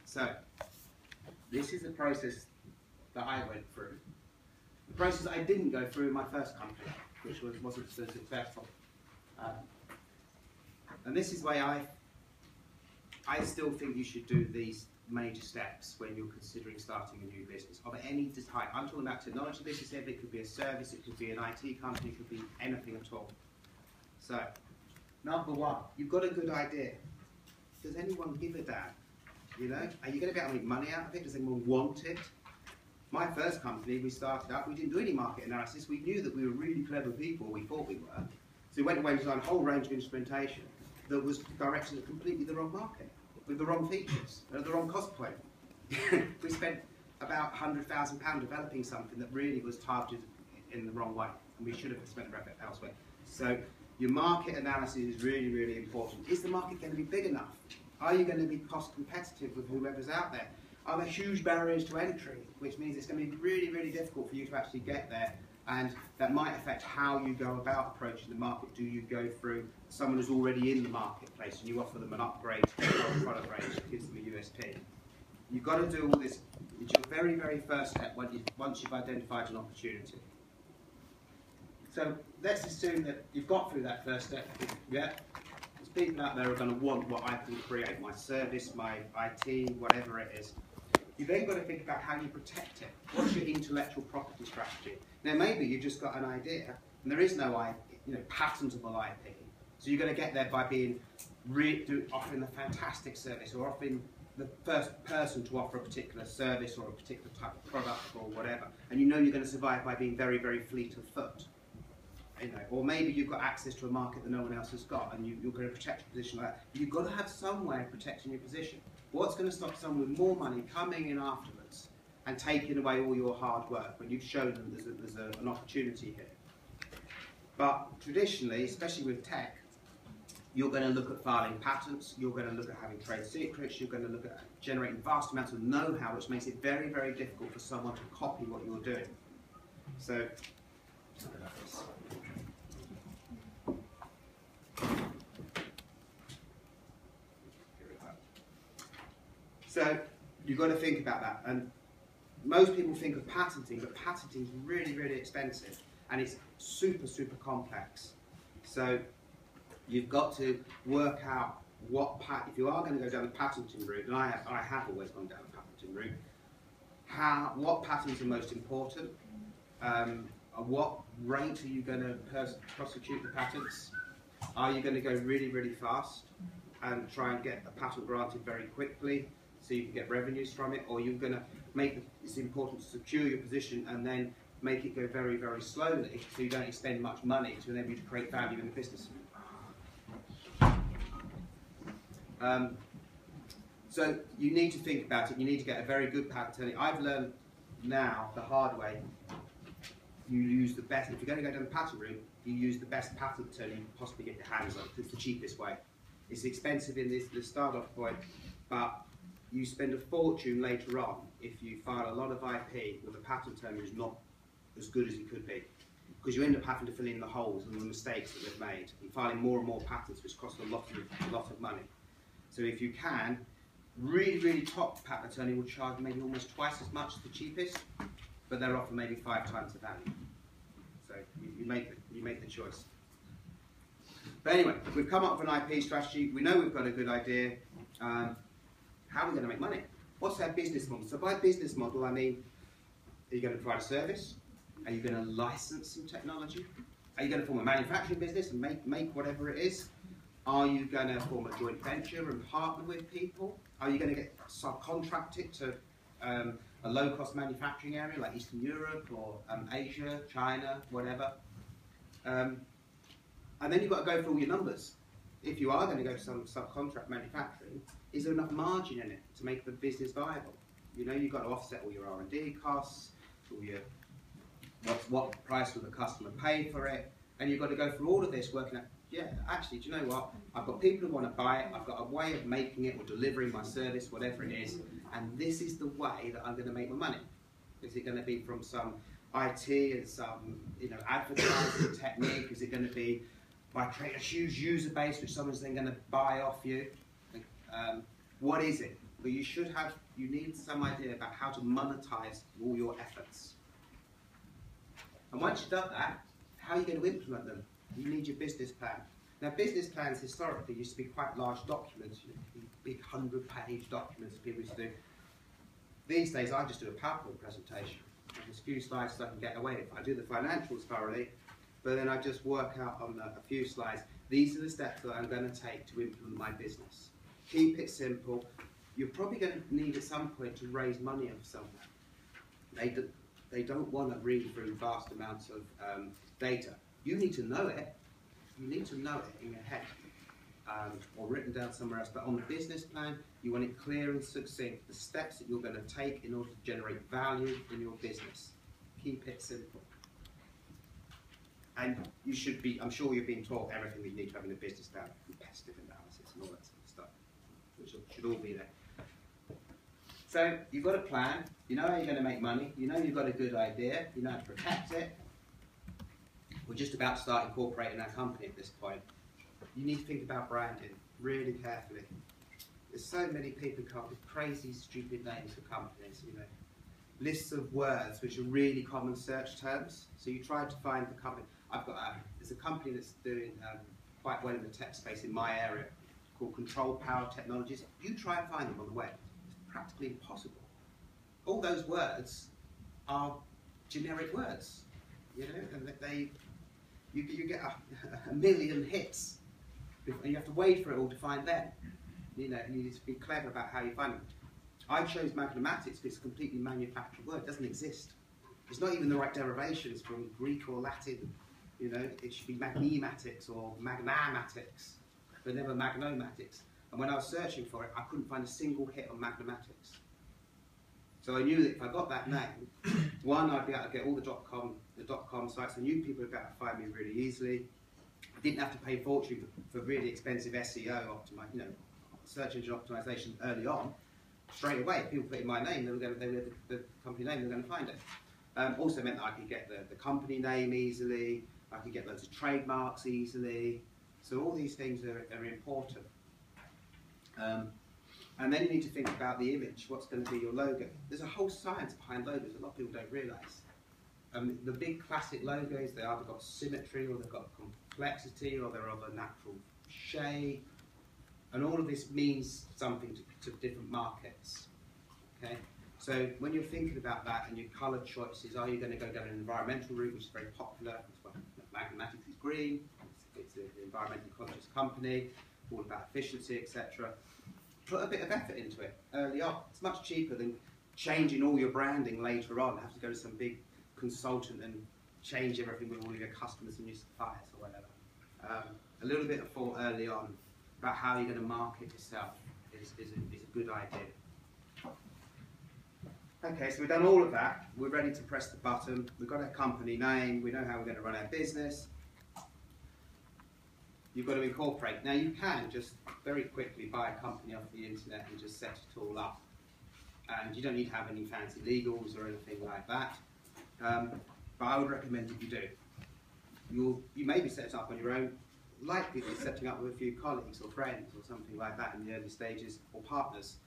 So, this is the process that I went through. The process I didn't go through in my first company, which wasn't so successful. And this is why I still think you should do these major steps when you're considering starting a new business of any type. I'm talking about technology business, it could be a service, it could be an IT company, it could be anything at all. So, number one, you've got a good idea. Does anyone give a damn? You know, are you going to be able to make money out of it? Does anyone want it? My first company, we started up, we didn't do any market analysis. We knew that we were really clever people, we thought we were. So we went away and designed a whole range of instrumentation that was directed at completely the wrong market, with the wrong features, the wrong cost point. We spent about £100,000 developing something that really was targeted in the wrong way, and we should have spent the effort elsewhere. So your market analysis is really, really important. Is the market going to be big enough? Are you going to be cost competitive with whoever's out there? Are there huge barriers to entry, which means it's going to be really, really difficult for you to actually get there, and that might affect how you go about approaching the market. Do you go through someone who's already in the marketplace and you offer them an upgrade to their product range that gives them a USP? You've got to do all this. It's your very, very first step once you've identified an opportunity. So let's assume that you've got through that first step. Yeah? There's people out there who are going to want what I can create, my service, my IT, whatever it is. You've then got to think about how you protect it. What's your intellectual property strategy? Now maybe you've just got an idea and there is no patentable IP. So you're going to get there by being offering a fantastic service, or offering the first person to offer a particular service or a particular type of product or whatever. And you know you're going to survive by being very, very fleet of foot. You know, or maybe you've got access to a market that no one else has got, and you're going to protect your position like that. But you've got to have some way of protecting your position. What's going to stop someone with more money coming in afterwards and taking away all your hard work when you've shown them there's an opportunity here? But traditionally, especially with tech, you're going to look at filing patents, you're going to look at having trade secrets, you're going to look at generating vast amounts of know-how, which makes it very, very difficult for someone to copy what you're doing. So, something like this. So you've got to think about that, and most people think of patenting, but patenting is really, really expensive, and it's super, super complex. So you've got to work out if you are going to go down the patenting route, and I have always gone down the patenting route, what patents are most important, at what rate are you going to prosecute the patents? Are you going to go really, really fast and try and get a patent granted very quickly so you can get revenues from it, or you're going to it's important to secure your position and then make it go very, very slowly so you don't expend much money to enable you to create value in the business. So you need to think about it. You need to get a very good patent attorney. I've learned now the hard way. You use the best. If you're going to go down the patent route, you use the best patent attorney you can possibly get your hands on. It's the cheapest way. It's expensive in the start-off point, but you spend a fortune later on if you file a lot of IP with a patent attorney who's not as good as he could be, because you end up having to fill in the holes and the mistakes that they've made, and filing more and more patents, which cost a lot of money. So if you can, really, really top patent attorney will charge maybe almost twice as much as the cheapest, but they're often maybe 5 times the value. So you make the choice. But anyway, we've come up with an IP strategy. We know we've got a good idea. How are we going to make money? What's our business model? So by business model, I mean, are you going to provide a service? Are you going to license some technology? Are you going to form a manufacturing business and make whatever it is? Are you going to form a joint venture and partner with people? Are you going to get subcontracted to a low-cost manufacturing area like Eastern Europe or Asia, China, whatever? And then you've got to go through all your numbers. If you are going to go to some subcontract manufacturing, is there enough margin in it to make the business viable? You know, you've got to offset all your R&D costs, all your what price will the customer pay for it, and you've got to go through all of this working out, yeah, actually, do you know what? I've got people who want to buy it, I've got a way of making it or delivering my service, whatever it is, and this is the way that I'm going to make my money. Is it going to be from some IT and some advertising technique? Is it going to be by creating a huge user base which someone's then going to buy off you? What is it? but you need some idea about how to monetize all your efforts. And once you've done that, how are you going to implement them? You need your business plan. Now, business plans historically used to be quite large documents, big 100-page documents people used to do. These days, I just do a PowerPoint presentation. There's a few slides so I can get away with. I do the financials thoroughly, but then I just work out on a few slides. These are the steps that I'm going to take to implement my business. Keep it simple. You're probably going to need at some point to raise money of somewhere. They don't want to read through vast amounts of data. You need to know it. You need to know it in your head or written down somewhere else. But on the business plan, you want it clear and succinct, the steps that you're going to take in order to generate value in your business. Keep it simple. And you should be, I'm sure you've been taught everything that you need to have in a business plan, competitive analysis and all that sort of stuff, which should all be there. So you've got a plan, you know how you're going to make money, you know you've got a good idea, you know how to protect it. We're just about to start incorporating our company at this point. You need to think about branding really carefully. There's so many people who come up with crazy, stupid names for companies, you know. Lists of words which are really common search terms. So you try to find the company. There's a company that's doing quite well in the tech space in my area called Control Power Technologies. You try and find them on the web. It's practically impossible. All those words are generic words, you know, and you get a million hits, and you have to wait for it all to find them. You know, you need to be clever about how you find them. I chose magnomatics because it's a completely manufactured word. It doesn't exist. It's not even the right derivations from Greek or Latin. You know, it should be magnematics or magnomatics, but never magnomatics. And when I was searching for it, I couldn't find a single hit on magnomatics. So I knew that if I got that name, one, I'd be able to get all the .com sites. I knew people would be able to find me really easily. I didn't have to pay a fortune for really expensive SEO search engine optimization early on. Straight away, if people put in my name, they were the company name, they were going to find it. Also meant that I could get the company name easily, I could get loads of trademarks easily. So all these things are important. And then you need to think about the image, what's going to be your logo. There's a whole science behind logos a lot of people don't realise. The big classic logos, they either got symmetry or they've got complexity or they're of a natural shape. And all of this means something to different markets. Okay? So when you're thinking about that and your colour choices, are you going to go down an environmental route, which is very popular? Magnomatics is green, it's an environmentally conscious company, all about efficiency, etc. Put a bit of effort into it early on. It's much cheaper than changing all your branding later on. Have to go to some big consultant and change everything with all your customers and your suppliers or whatever. A little bit of thought early on about how you're going to market yourself is a good idea. Okay, so we've done all of that. We're ready to press the button. We've got our company name. We know how we're going to run our business. You've got to incorporate. Now you can just very quickly buy a company off the internet and just set it all up. And you don't need to have any fancy legals or anything like that. But I would recommend that you do. You may be set up on your own. Likely be setting up with a few colleagues or friends or something like that in the early stages, or partners.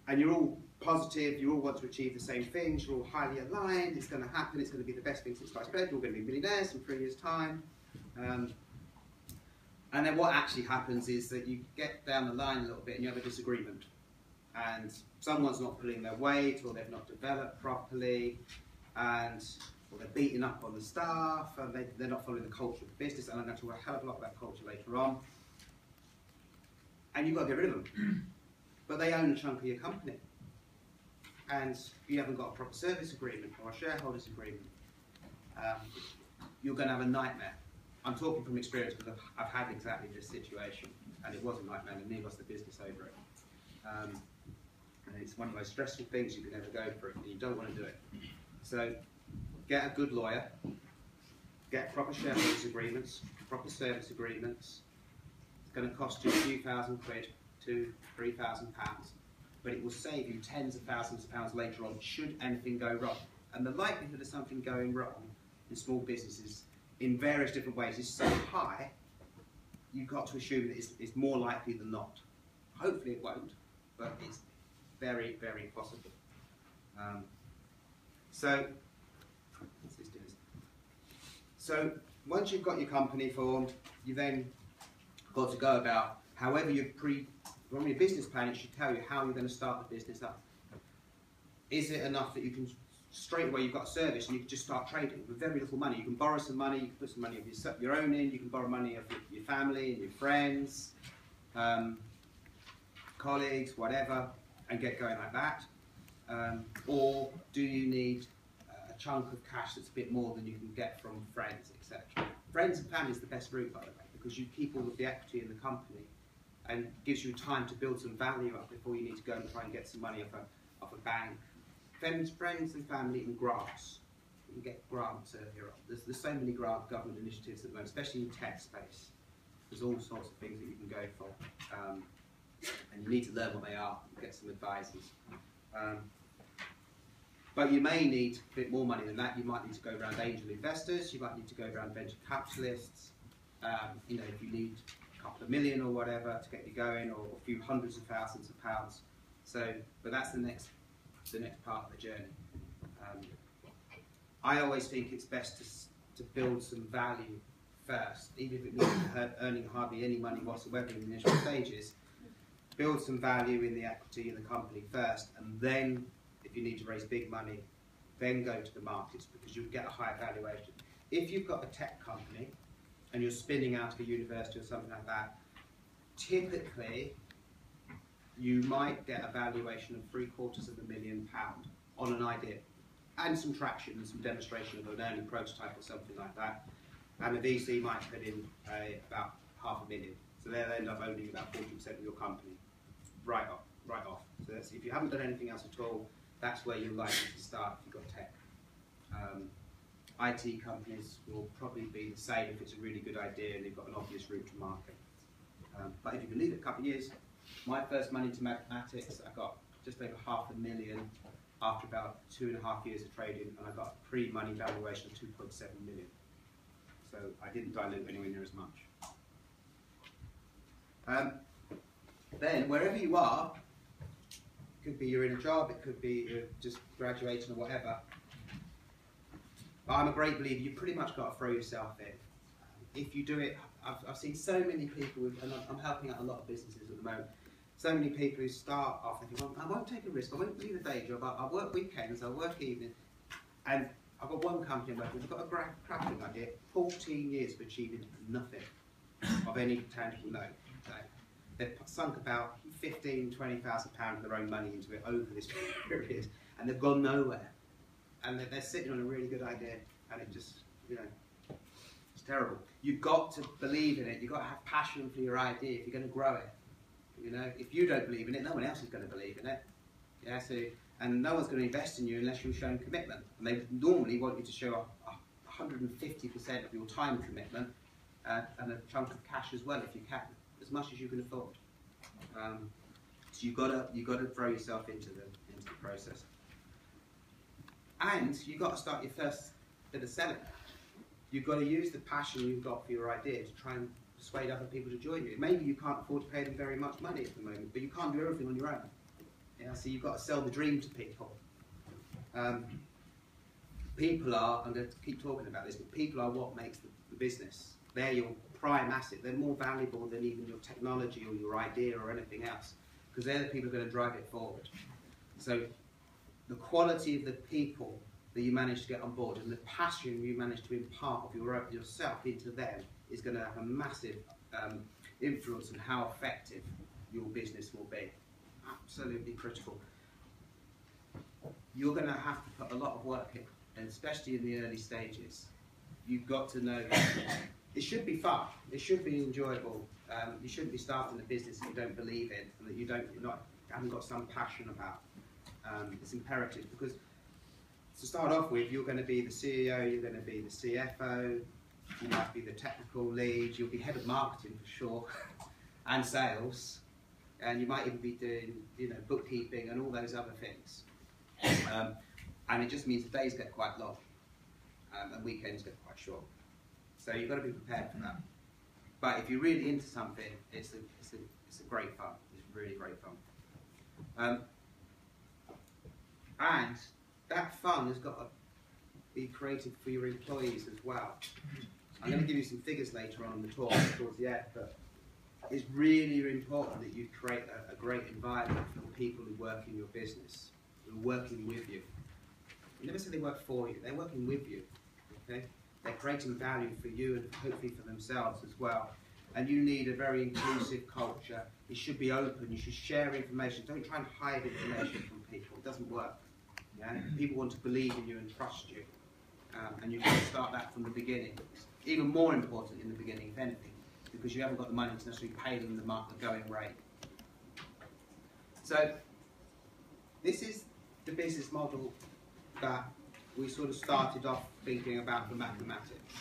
And you're all positive, you all want to achieve the same things, you're all highly aligned, it's going to happen, it's going to be the best thing since sliced bread, you're all going to be millionaires in 3 years' time. And then what actually happens is that you get down the line a little bit and you have a disagreement. And someone's not pulling their weight, or they've not developed properly, or they're beating up on the staff, and they're not following the culture of the business. And I'm going to talk a hell of a lot about culture later on. And you've got to get rid of them. But they own a chunk of your company. And you haven't got a proper service agreement or a shareholders agreement. You're going to have a nightmare. I'm talking from experience because I've had exactly this situation. And it was a nightmare, and nearly lost the business over it. And it's one of the most stressful things you can ever go through, and you don't want to do it. So get a good lawyer, get proper shareholders agreements, proper service agreements. It's going to cost you a few £1,000 to £3,000, but it will save you tens of thousands of pounds later on should anything go wrong. And the likelihood of something going wrong in small businesses in various different ways is so high, you've got to assume that it's more likely than not. Hopefully it won't, but it's very, very possible. So once you've got your company formed, you then got to go about however from your business plan. It should tell you how you're going to start the business up. Is it enough that you can straight away, you've got a service and you can just start trading with very little money? You can borrow some money, you can put some money of your own in, you can borrow money of your family and your friends, colleagues, whatever, and get going like that. Or do you need a chunk of cash that's a bit more than you can get from friends, etc. Friends and family is the best route, by the way, because you keep all of the equity in the company and gives you time to build some value up before you need to go and try and get some money off a bank. Friends and family and grants. You can get grants earlier on. There's so many government initiatives at the moment, especially in tech space. There's all sorts of things that you can go for. And you need to learn what they are and get some advisors. But you may need a bit more money than that. You might need to go around angel investors. You might need to go around venture capitalists. You know, if you need a couple of million or whatever to get you going, or a few hundreds of thousands of pounds. So, but that's the next part of the journey. I always think it's best to build some value first, even if it means earning hardly any money whatsoever in the initial stages. Build some value in the equity in the company first, and then, if you need to raise big money, then go to the markets, because you'll get a higher valuation. If you've got a tech company and you're spinning out of a university or something like that, typically you might get a valuation of £750,000 on an idea, and some traction and some demonstration of an early prototype or something like that. And the VC might put in about £500,000, so they'll end up owning about 40% of your company right off. So that's, if you haven't done anything else at all, that's where you're likely to start if you've got tech. IT companies will probably be the same if it's a really good idea and they've got an obvious route to market. But if you can leave it a couple of years, my first money to magnomatics, I got just over £500,000 after about 2.5 years of trading, and I got a pre-money valuation of 2.7 million. So I didn't dilute anywhere near as much. Then, wherever you are, it could be you're in a job, it could be you're just graduating or whatever, but I'm a great believer, you pretty much got to throw yourself in. If you do it, I've seen so many people, and I'm helping out a lot of businesses at the moment, so many people who start off thinking, well, I won't take a risk, I won't leave a day job, I'll work weekends, I'll work evenings, and I've got one company I'm working with, I've got a cracking idea, 14 years of achieving nothing of any tangible note. They've sunk about £15,000 to £20,000 of their own money into it over this period, and they've gone nowhere. And they're sitting on a really good idea, and it just, you know, it's terrible. You've got to believe in it. You've got to have passion for your idea if you're going to grow it. You know, if you don't believe in it, no one else is going to believe in it. Yeah, so, and no one's going to invest in you unless you're showing commitment. And they normally want you to show 150% of your time commitment, and a chunk of cash as well if you can, as much as you can afford. So you've got to throw yourself into the process. And you've got to start your first bit of selling. You've got to use the passion you've got for your idea to try and persuade other people to join you. Maybe you can't afford to pay them very much money at the moment, but you can't do everything on your own. Yeah, so you've got to sell the dream to people. People are, I'm going to keep talking about this, but people are what makes the business. They're your prime asset. They're more valuable than even your technology or your idea or anything else, because they're the people who are going to drive it forward. So the quality of the people that you manage to get on board and the passion you manage to impart of yourself into them is going to have a massive influence on how effective your business will be. Absolutely critical. You're going to have to put a lot of work in, and especially in the early stages. You've got to know that it should be fun. It should be enjoyable. You shouldn't be starting a business that you don't believe in and that you haven't got some passion about. It's imperative, because to start off with, you're going to be the CEO, you're going to be the CFO, you might be the technical lead, you'll be head of marketing for sure, and sales, and you might even be doing, you know, bookkeeping and all those other things. And it just means the days get quite long, and weekends get quite short. So you've got to be prepared for that. But if you're really into something, it's a great fun. It's really great fun. And that fund has got to be created for your employees as well. I'm going to give you some figures later on in the talk towards the end, but it's really important that you create a great environment for the people who work in your business, who are working with you. You never say they work for you, they're working with you. Okay? They're creating value for you and hopefully for themselves as well. And you need a very inclusive culture. It should be open, you should share information. Don't try and hide information from people, it doesn't work. Yeah? People want to believe in you and trust you. And you've got to start that from the beginning. It's even more important in the beginning, if anything, because you haven't got the money to necessarily pay them the going rate. So, this is the business model that we sort of started off thinking about for mathematics.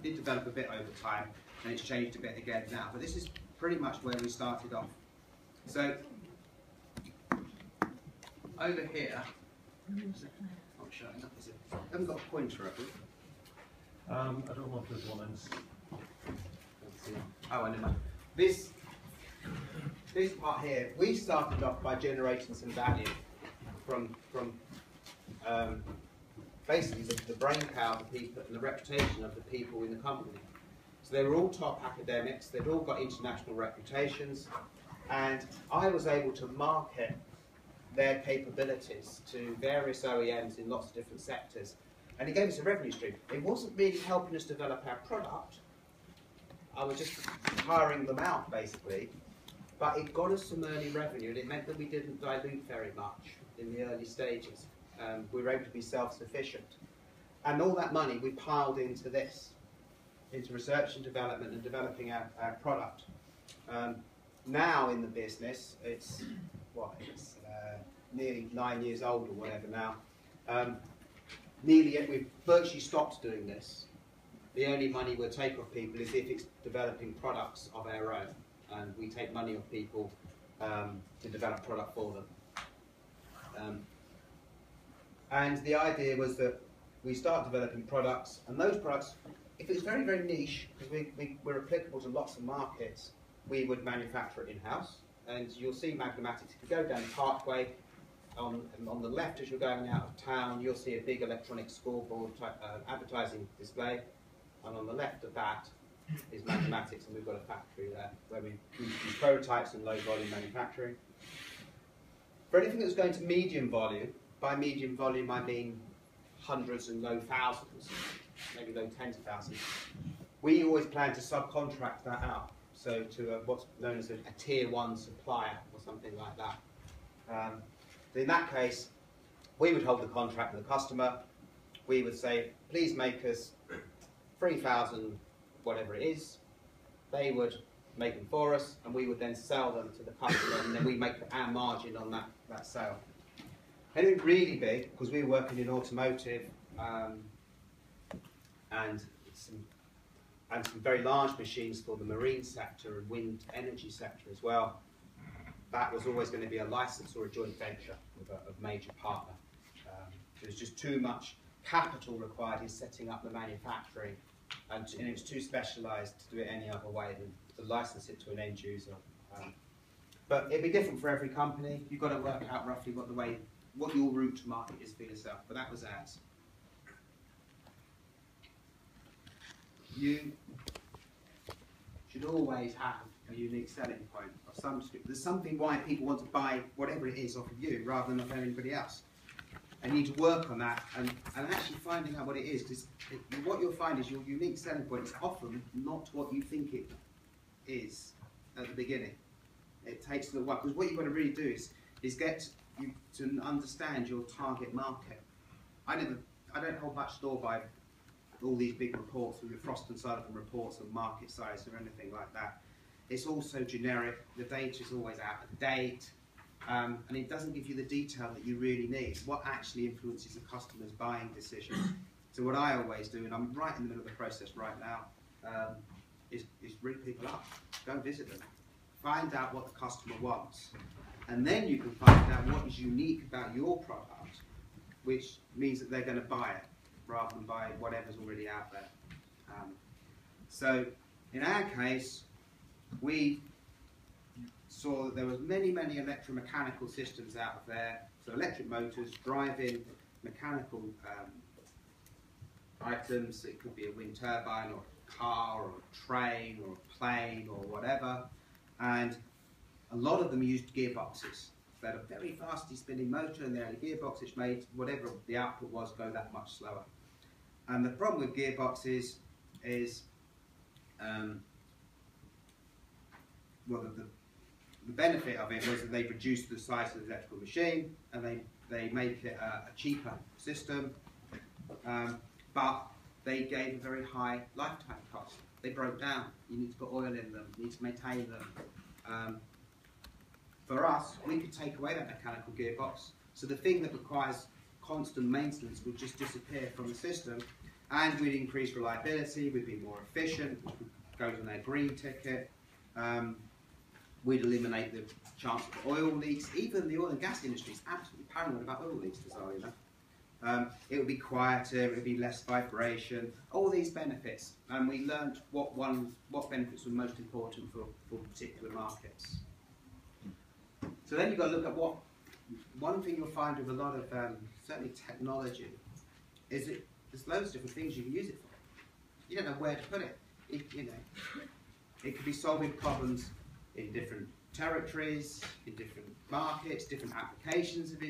Did develop a bit over time, and it's changed a bit again now, but this is pretty much where we started off. So, over here, not showing up, is it? I haven't got a pointer, have we? I don't know if there's one in. Oh, I know. This part here, we started off by generating some value from basically the brain power of the people and the reputation of the people in the company. So they were all top academics, they'd all got international reputations, and I was able to market their capabilities to various OEMs in lots of different sectors. And it gave us a revenue stream. It wasn't really helping us develop our product. I was just hiring them out, basically. But it got us some early revenue, and it meant that we didn't dilute very much in the early stages. We were able to be self-sufficient. And all that money we piled into this, into research and development and developing our product. Now in the business, it's nearly 9 years old or whatever now. We've virtually stopped doing this. The only money we'll take off people is if it's developing products of our own, and we take money off people to develop product for them. And the idea was that we start developing products, and those products, if it's very, very niche, because we're applicable to lots of markets, we would manufacture it in-house. And you'll see magnomatics. If you go down the Parkway, on the left as you're going out of town, you'll see a big electronic scoreboard type, advertising display. And on the left of that is magnomatics, and we've got a factory there where we use prototypes and low volume manufacturing. For anything that's going to medium volume, by medium volume I mean hundreds and low thousands, maybe low tens of thousands, we always plan to subcontract that out. So to what's known as a tier 1 supplier or something like that. In that case, we would hold the contract with the customer. We would say, please make us 3,000, whatever it is. They would make them for us, and we would then sell them to the customer, and then we make our margin on that sale. Anything really big, because we were working in automotive and some very large machines for the marine sector and wind energy sector as well. That was always going to be a license or a joint venture with a major partner. There's just too much capital required in setting up the manufacturing, and it's too specialised to do it any other way than to license it to an end user. But it'd be different for every company. You've got to work out roughly what your route to market is for yourself. But that was ours. You should always have a unique selling point of some sort. There's something why people want to buy whatever it is off of you rather than off anybody else. And you need to work on that and actually finding out what it is, because what you'll find is your unique selling point is often not what you think it is at the beginning. It takes a little while, because what you've got to really do is get you to understand your target market. I don't hold much store by all these big reports from the Frost and Sullivan reports of market size or anything like that. It's also generic. The data is always out of date, and it doesn't give you the detail that you really need. What actually influences a customer's buying decision? So what I always do, and I'm right in the middle of the process right now, is ring people up, go and visit them, find out what the customer wants, and then you can find out what is unique about your product, which means that they're going to buy it rather than buy whatever's already out there. So in our case, we saw that there was many electromechanical systems out there, so electric motors driving mechanical items. It could be a wind turbine or a car or a train or a plane or whatever, and a lot of them used gearboxes. They had a very fastly spinning motor and they had a gearbox which made whatever the output was go that much slower. And the problem with gearboxes is, well, the benefit of it was that they reduced the size of the electrical machine and they make it a cheaper system, but they gave a very high lifetime cost. They broke down. You need to put oil in them, you need to maintain them. For us, we could take away that mechanical gearbox, so the thing that requires constant maintenance would just disappear from the system, and we'd increase reliability, we'd be more efficient, which goes on their green ticket. We'd eliminate the chance of oil leaks. Even the oil and gas industry is absolutely paranoid about oil leaks, bizarrely enough. It would be quieter, it would be less vibration, all these benefits, and we learned what benefits were most important for particular markets. So then you've got to look at one thing you'll find with a lot of, certainly technology, is that there's loads of different things you can use it for. You don't know where to put it. It could be solving problems in different territories, in different markets, different applications of